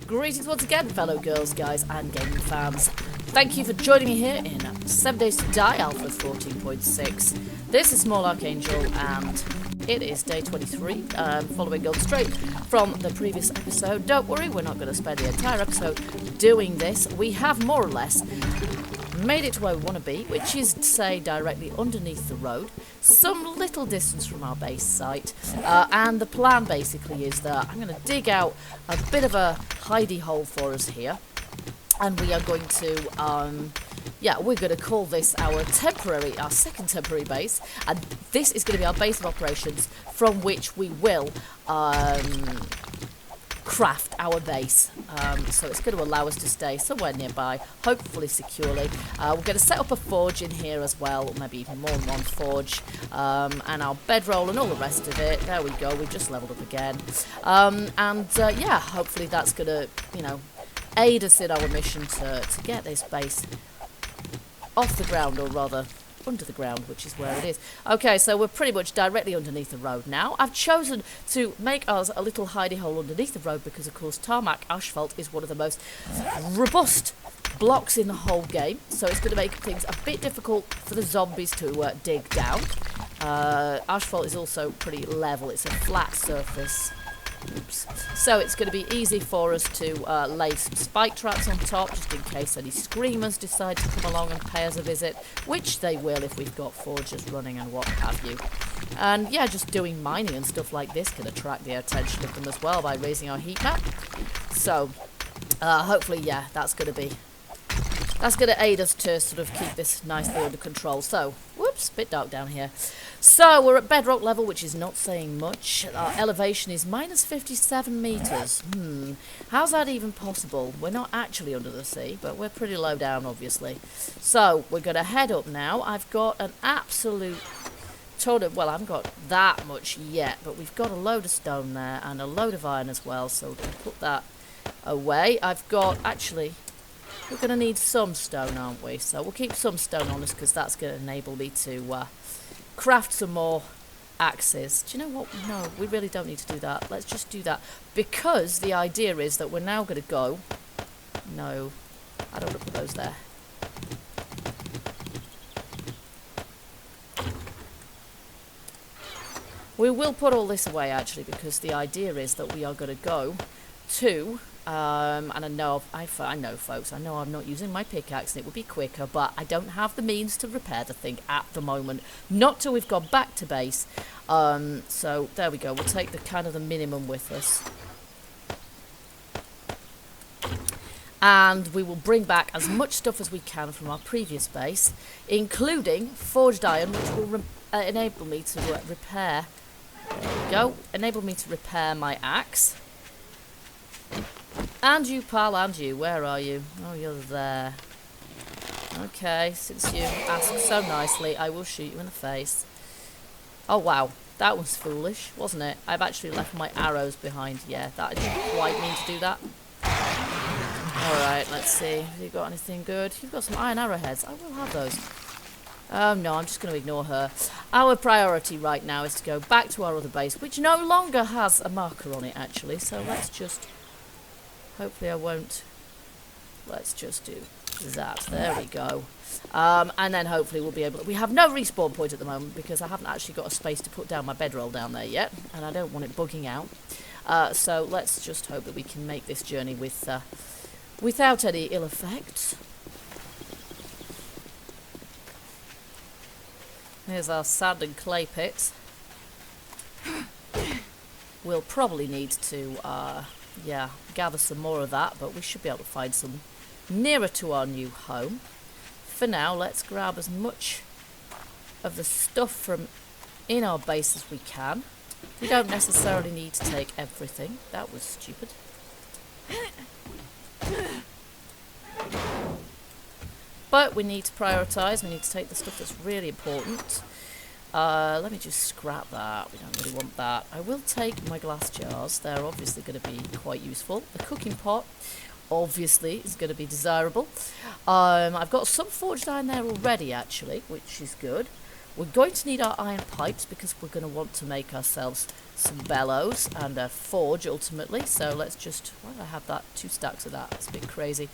Greetings once again, fellow girls, guys, and gaming fans. Thank you for joining me here in 7 Days to Die Alpha 14.6. This is Small Archangel, and it is day 23, following on straight from the previous episode. Don't worry, we're not going to spend the entire episode doing this. We have more or less made it to where we want to be, which is, say, directly underneath the road, some little distance from our base site, and the plan basically is that I'm going to dig out a bit of a hidey-hole for us here, and we are going to, we're going to call this our second temporary base, and this is going to be our base of operations from which we will, craft our base, so it's going to allow us to stay somewhere nearby, hopefully securely. We're going to set up a forge in here as well, or maybe even more than one forge, and our bedroll and all the rest of it. There we go, we just leveled up again, hopefully that's going to, aid us in our mission to get this base off the ground, or rather under the ground, which is where it is. Okay, so we're pretty much directly underneath the road now. I've chosen to make us a little hidey hole underneath the road because, of course, tarmac asphalt is one of the most robust blocks in the whole game, so it's going to make things a bit difficult for the zombies to dig down. Asphalt is also pretty level, it's a flat surface. Oops. So it's going to be easy for us to lay some spike traps on top, just in case any screamers decide to come along and pay us a visit, which they will if we've got forges running and what have you. And yeah, just doing mining and stuff like this can attract the attention of them as well by raising our heat map. So hopefully, yeah, that's going to aid us to sort of keep this nicely under control. So, whoops, bit dark down here. So, we're at bedrock level, which is not saying much. Our elevation is minus 57 meters. How's that even possible? We're not actually under the sea, but we're pretty low down, obviously. So, we're going to head up now. I've got an absolute ton of, well, I haven't got that much yet, but we've got a load of stone there and a load of iron as well, so we're going to put that away. I've got, actually, we're going to need some stone, aren't we? So we'll keep some stone on us because that's going to enable me to craft some more axes. Do you know what? No, we really don't need to do that. Let's just do that because the idea is that we're now going to go... No, I don't want to put those there. We will put all this away actually because the idea is that we are going to go to... and I know, folks, I know I'm not using my pickaxe and it would be quicker, but I don't have the means to repair the thing at the moment. Not till we've gone back to base. So, there we go. We'll take the kind of the minimum with us. And we will bring back as much stuff as we can from our previous base, including forged iron, which will enable me to repair... There we go. Enable me to repair my axe. And you, pal, and you. Where are you? Oh, you're there. Okay, since you asked so nicely, I will shoot you in the face. Oh, wow. That was foolish, wasn't it? I've actually left my arrows behind. Yeah, that I didn't quite mean to do that. Alright, let's see. Have you got anything good? You've got some iron arrowheads. I will have those. Oh, no, I'm just going to ignore her. Our priority right now is to go back to our other base, which no longer has a marker on it, actually. So let's just... Hopefully I won't. Let's just do that. There we go. And then hopefully we'll be able to... We have no respawn point at the moment because I haven't actually got a space to put down my bedroll down there yet. And I don't want it bugging out. So let's just hope that we can make this journey with without any ill effects. Here's our sand and clay pits. We'll probably need to... gather some more of that, but we should be able to find some nearer to our new home. For now, let's grab as much of the stuff from in our base as we can. We don't necessarily need to take everything. That was stupid. But we need to prioritise. We need to take the stuff that's really important. Let me just scrap that. We don't really want that. I will take my glass jars. They're obviously going to be quite useful. The cooking pot, obviously, is going to be desirable. I've got some forged iron there already, actually, which is good. We're going to need our iron pipes because we're going to want to make ourselves some bellows and a forge ultimately. So let's just, why did I have that? 2 stacks of that. It's a bit crazy.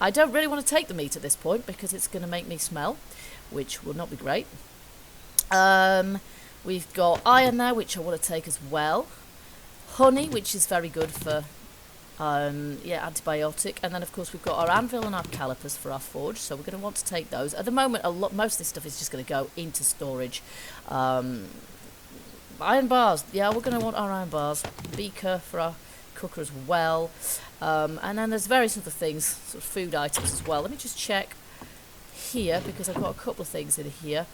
I don't really want to take the meat at this point because it's going to make me smell, which will not be great. We've got iron there, which I want to take as well. Honey, which is very good for antibiotic. And then of course we've got our anvil and our calipers for our forge, so we're going to want to take those. At the moment most of this stuff is just going to go into storage. Iron bars, yeah, we're going to want our iron bars. Beaker for our cooker as well. And then there's various other things, sort of food items as well. Let me just check here because I've got a couple of things in here.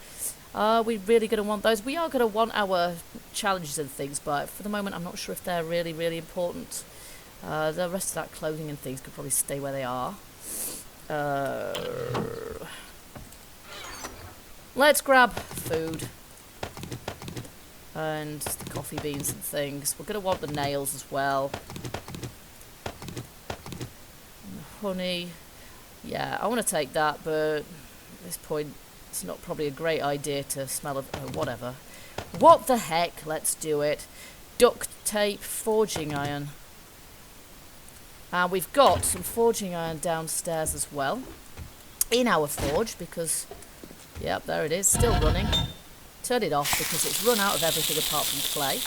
Are we really going to want those? We are going to want our challenges and things, but for the moment I'm not sure if they're really, really important. The rest of that clothing and things could probably stay where they are. Let's grab food. And the coffee beans and things. We're going to want the nails as well. And the honey. Yeah, I want to take that, but at this point it's not probably a great idea to smell of... Oh, whatever. What the heck? Let's do it. Duct tape, forging iron. And we've got some forging iron downstairs as well. In our forge, because... Yep, there it is. Still running. Turn it off because it's run out of everything apart from clay.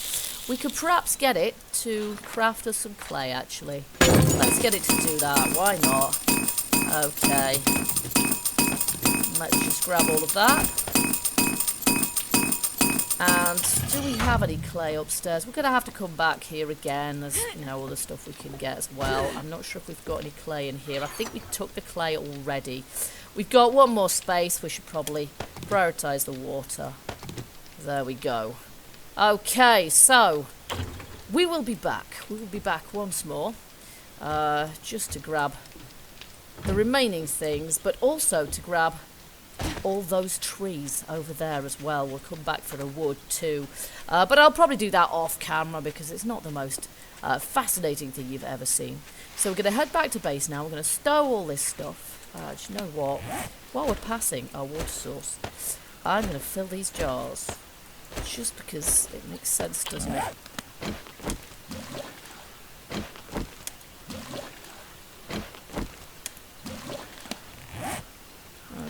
We could perhaps get it to craft us some clay, actually. Let's get it to do that. Why not? Okay. Let's just grab all of that. And do we have any clay upstairs? We're going to have to come back here again. There's, you know, all the stuff we can get as well. I'm not sure if we've got any clay in here. I think we took the clay already. We've got one more space. We should probably prioritise the water. There we go. Okay, so we will be back. We will be back once more. Just to grab the remaining things, but also to grab all those trees over there as well. We'll come back for the wood too. But I'll probably do that off camera because it's not the most fascinating thing you've ever seen. So we're going to head back to base now. We're going to stow all this stuff. Do you know what? While we're passing our water source, I'm going to fill these jars. Just because it makes sense, doesn't it?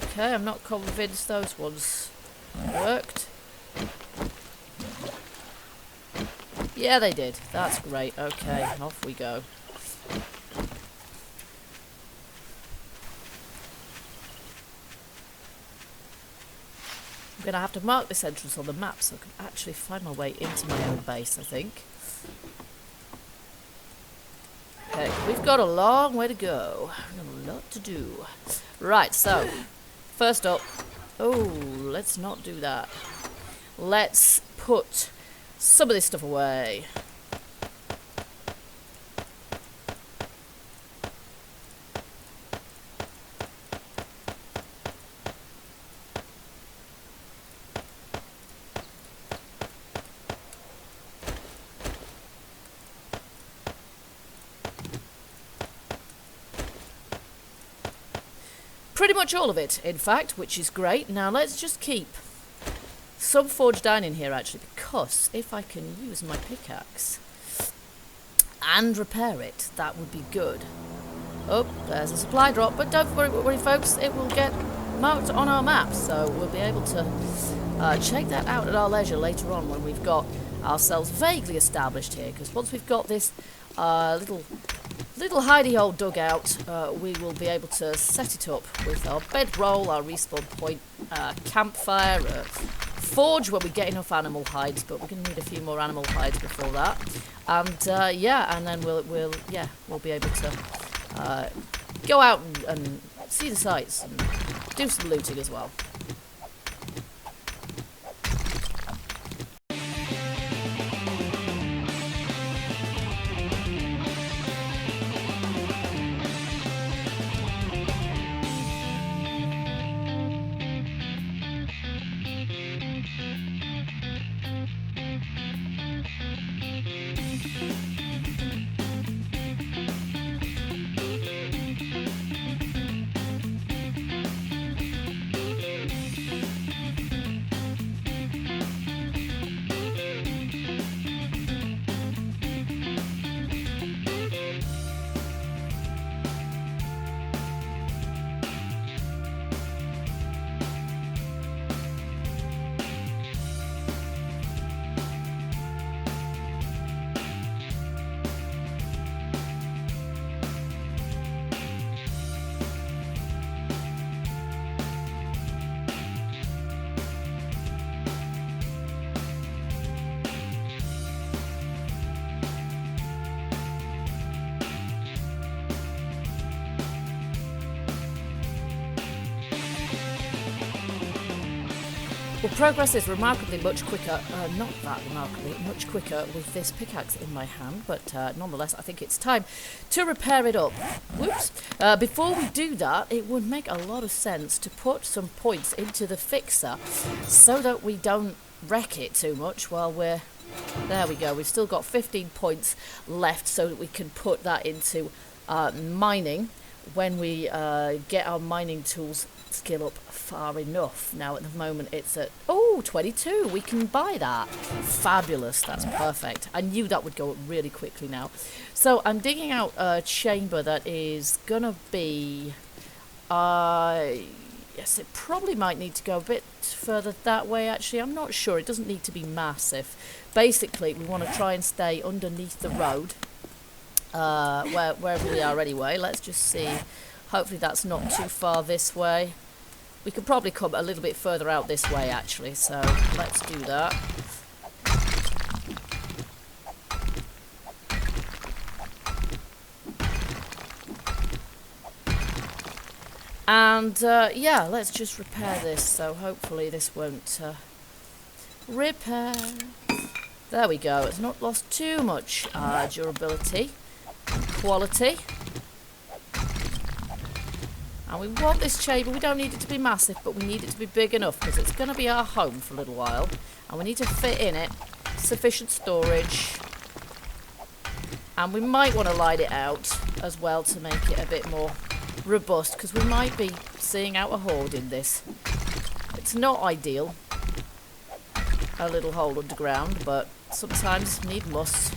Okay, I'm not convinced those ones worked. Yeah, they did. That's great. Okay, off we go. I'm going to have to mark this entrance on the map so I can actually find my way into my own base, I think. Okay, we've got a long way to go. We've got a lot to do. Right, so, first up... Oh, let's not do that. Let's put some of this stuff away. Pretty much all of it, in fact, which is great. Now let's just keep some forged iron in here, actually, because if I can use my pickaxe and repair it, that would be good. Oh, there's a supply drop, but don't worry, folks, it will get marked on our map, so we'll be able to check that out at our leisure later on when we've got ourselves vaguely established here, because once we've got this little hidey-hole dug out, we will be able to set it up with our bedroll, our respawn point, campfire, forge where we get enough animal hides, but we're going to need a few more animal hides before that. And yeah, and then we'll be able to go out and see the sights and do some looting as well. Well, progress is remarkably much quicker, not that remarkably, much quicker with this pickaxe in my hand, but nonetheless, I think it's time to repair it up. Whoops. Before we do that, it would make a lot of sense to put some points into the fixer so that we don't wreck it too much while we're... There we go. We've still got 15 points left so that we can put that into mining when we get our mining tools skill up far enough. Now at the moment it's at 22. We can buy that. Fabulous. That's perfect. I knew that would go up really quickly now. So I'm digging out a chamber that is gonna be yes, it probably might need to go a bit further that way actually. I'm not sure. It doesn't need to be massive. Basically we want to try and stay underneath the road wherever we are anyway. Let's just see. Hopefully that's not too far this way. We could probably come a little bit further out this way actually, so let's do that. And yeah, let's just repair this, so hopefully this won't repair. There we go. It's not lost too much durability and quality. And we want this chamber. We don't need it to be massive, but we need it to be big enough because it's going to be our home for a little while. And we need to fit in it sufficient storage. And we might want to light it out as well to make it a bit more robust because we might be seeing out a horde in this. It's not ideal, a little hole underground, but sometimes need must.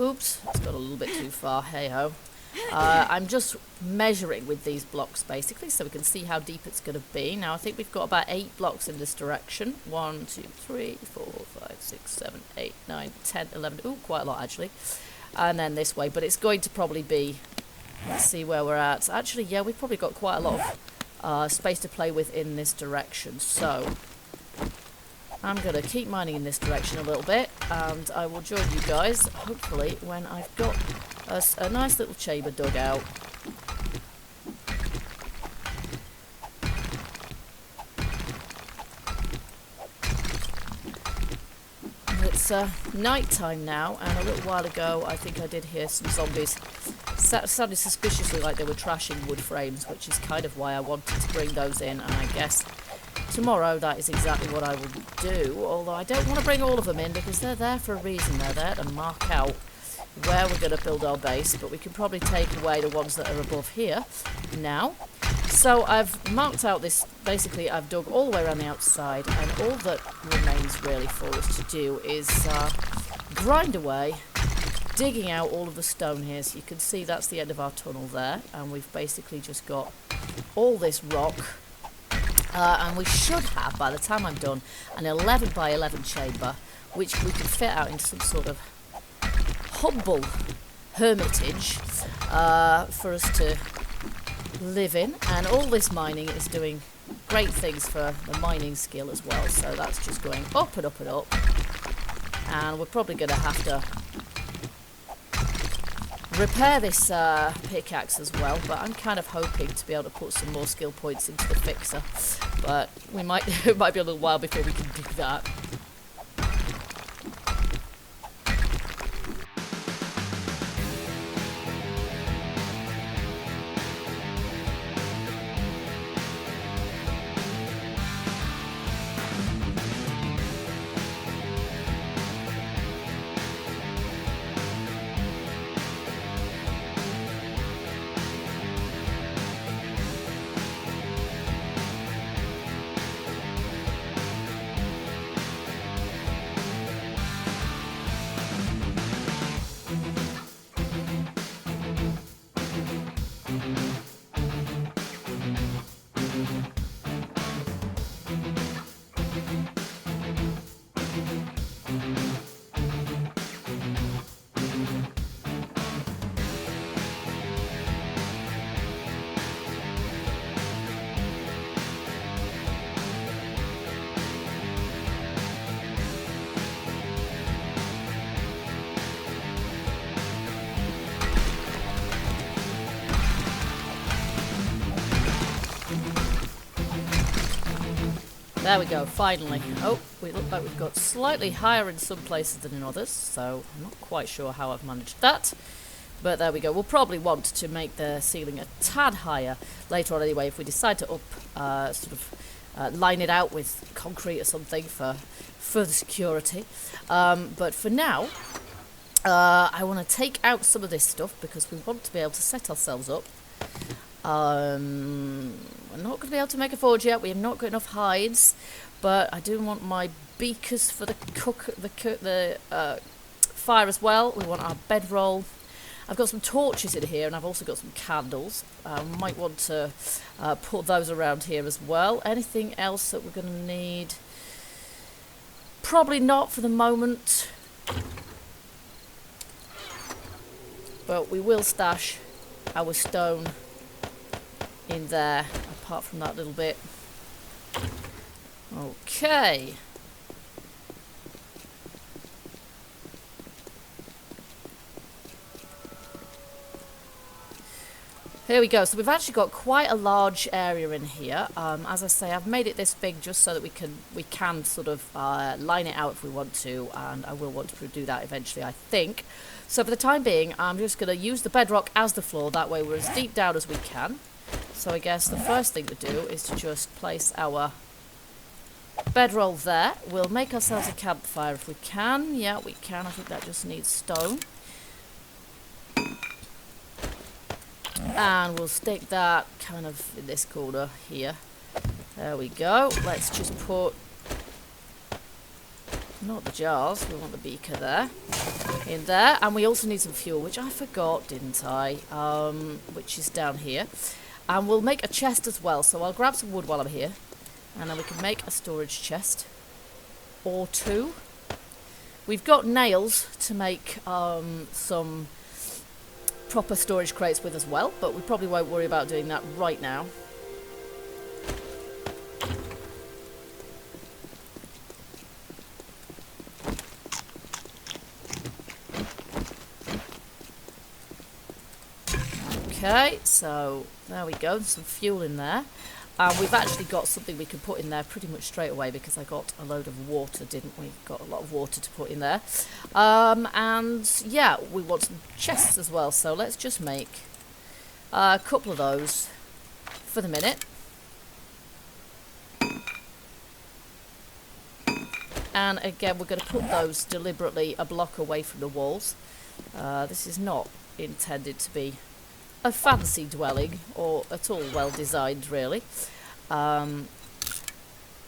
Oops, it's got a little bit too far, hey-ho. I'm just measuring with these blocks, basically, so we can see how deep it's going to be. Now, I think we've got about 8 blocks in this direction. 1, 2, 3, 4, 5, 6, 7, 8, 9, 10, 11. Ooh, quite a lot, actually. And then this way, but it's going to probably be... Let's see where we're at. Actually, yeah, we've probably got quite a lot of space to play with in this direction, so... I'm going to keep mining in this direction a little bit, and I will join you guys, hopefully, when I've got a nice little chamber dug out. It's night time now, and a little while ago I think I did hear some zombies sounded suspiciously like they were trashing wood frames, which is kind of why I wanted to bring those in, and I guess tomorrow that is exactly what I will do, although I don't want to bring all of them in because they're there for a reason. They're there to mark out where we're going to build our base, but we can probably take away the ones that are above here now. So I've marked out this, basically I've dug all the way around the outside, and all that remains really for us to do is grind away, digging out all of the stone here. So you can see that's the end of our tunnel there, and we've basically just got all this rock. And we should have, by the time I'm done, an 11 by 11 chamber, which we can fit out into some sort of humble hermitage for us to live in. And all this mining is doing great things for the mining skill as well. So that's just going up and up and up. And we're probably going to have to repair this pickaxe as well, but I'm kind of hoping to be able to put some more skill points into the fixer, but we might it might be a little while before we can do that. There we go, finally. Oh, we look like we've got slightly higher in some places than in others, so I'm not quite sure how I've managed that. But there we go. We'll probably want to make the ceiling a tad higher later on anyway if we decide to line it out with concrete or something for further security. But for now, I want to take out some of this stuff because we want to be able to set ourselves up. We're not going to be able to make a forge yet. We have not got enough hides, but I do want my beakers for the fire as well. We want our bedroll. I've got some torches in here, and I've also got some candles. Might want to put those around here as well. Anything else that we're going to need? Probably not for the moment. But we will stash our stone in there, apart from that little bit. Okay. Here we go. So we've actually got quite a large area in here. As I say, I've made it this big just so that we can sort of line it out if we want to, and I will want to do that eventually, I think. So for the time being, I'm just going to use the bedrock as the floor. That way we're as deep down as we can. So I guess the first thing to do is to just place our bedroll there. We'll make ourselves a campfire if we can. Yeah, we can. I think that just needs stone. And we'll stick that kind of in this corner here. There we go. Let's just put, not the jars, we want the beaker there, in there. And we also need some fuel, which I forgot, didn't I? Which is down here. And we'll make a chest as well. So I'll grab some wood while I'm here. And then we can make a storage chest. Or two. We've got nails to make some proper storage crates with as well, but we probably won't worry about doing that right now. Okay, so there we go, some fuel in there. We've actually got something we can put in there pretty much straight away because I got a load of water, didn't we? Got a lot of water to put in there. And yeah, we want some chests as well, so let's just make a couple of those for the minute. And again, we're going to put those deliberately a block away from the walls. This is not intended to be a fancy dwelling or at all well designed really. And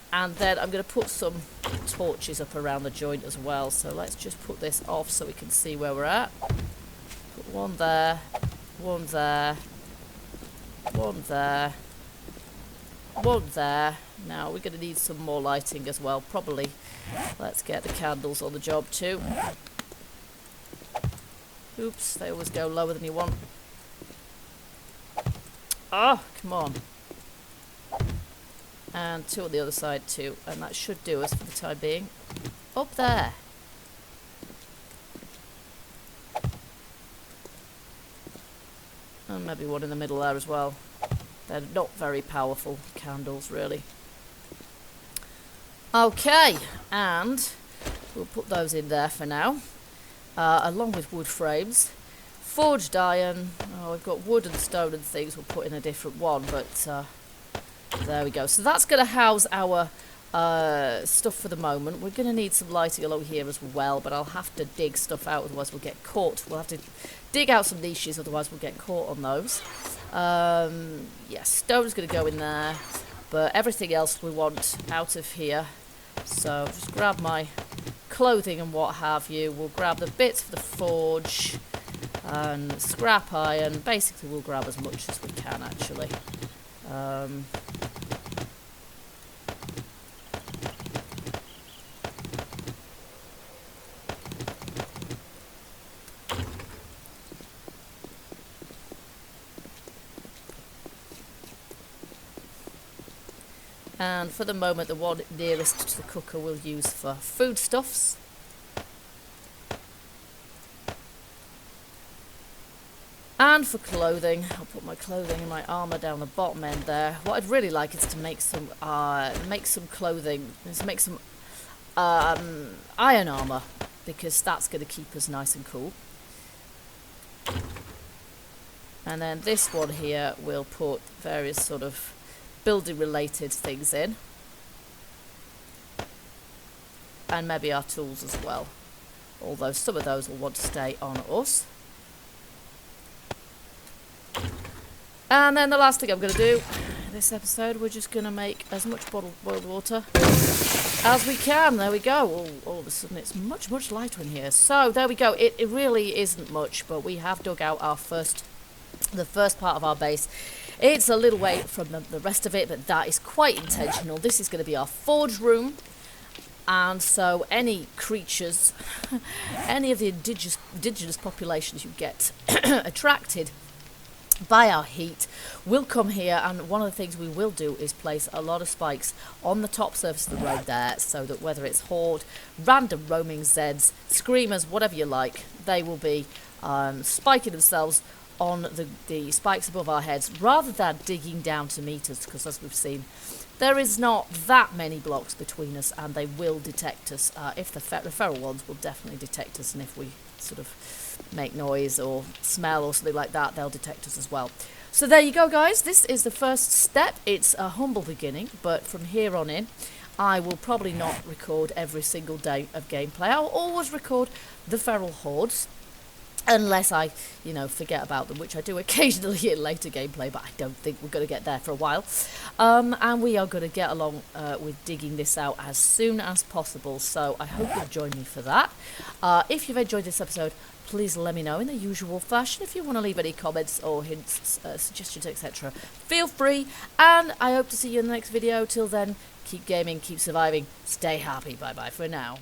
then I'm going to put some torches up around the joint as well, so let's just put this off so we can see where we're at. Put one there, one there, one there, one there. Now we're going to need some more lighting as well, probably. Let's get the candles on the job too. Oops, they always go lower than you want. Oh, come on. And two on the other side too. And that should do us for the time being. Up there. And maybe one in the middle there as well. They're not very powerful candles, really. Okay, and we'll put those in there for now. Along with wood frames. Forged iron. Oh, we've got wood and stone and things. We'll put in a different one, but there we go. So that's going to house our stuff for the moment. We're going to need some lighting along here as well, but I'll have to dig stuff out, otherwise we'll get caught. We'll have to dig out some niches, otherwise we'll get caught on those. Yeah, stone's going to go in there, but everything else we want out of here. So just grab my clothing and what have you. We'll grab the bits for the forge. And scrap iron. Basically we'll grab as much as we can actually. And for the moment the one nearest to the cooker we'll use for foodstuffs. And for clothing, I'll put my clothing and my armor down the bottom end there. What I'd really like is to make some clothing, is make some iron armor, because that's going to keep us nice and cool. And then this one here, we'll put various sort of building related things in. And maybe our tools as well. Although some of those will want to stay on us. And then the last thing I'm going to do in this episode, we're just going to make as much boiled water as we can. There we go. All of a sudden it's much, much lighter in here. So there we go. It really isn't much, but we have dug out our the first part of our base. It's a little way from the rest of it, but that is quite intentional. This is going to be our forge room. And so any creatures, any of the indigenous populations you get attracted by our heat will come here, and one of the things we will do is place a lot of spikes on the top surface of the road there, so that whether it's horde, random roaming Zeds, screamers, whatever you like, they will be spiking themselves on the spikes above our heads, rather than digging down to meet us, because as we've seen, there is not that many blocks between us, and they will detect us. If the feral ones will definitely detect us, and if we sort of make noise or smell or something like that, they'll detect us as well. So there you go, guys. This is the first step. It's a humble beginning, but from here on in, I will probably not record every single day of gameplay. I'll always record the feral hordes, unless I, forget about them, which I do occasionally in later gameplay, but I don't think we're going to get there for a while. And we are going to get along with digging this out as soon as possible, so I hope you'll join me for that. If you've enjoyed this episode, please let me know in the usual fashion. If you want to leave any comments or hints, suggestions, etc., feel free, and I hope to see you in the next video. Till then, keep gaming, keep surviving, stay happy. Bye-bye for now.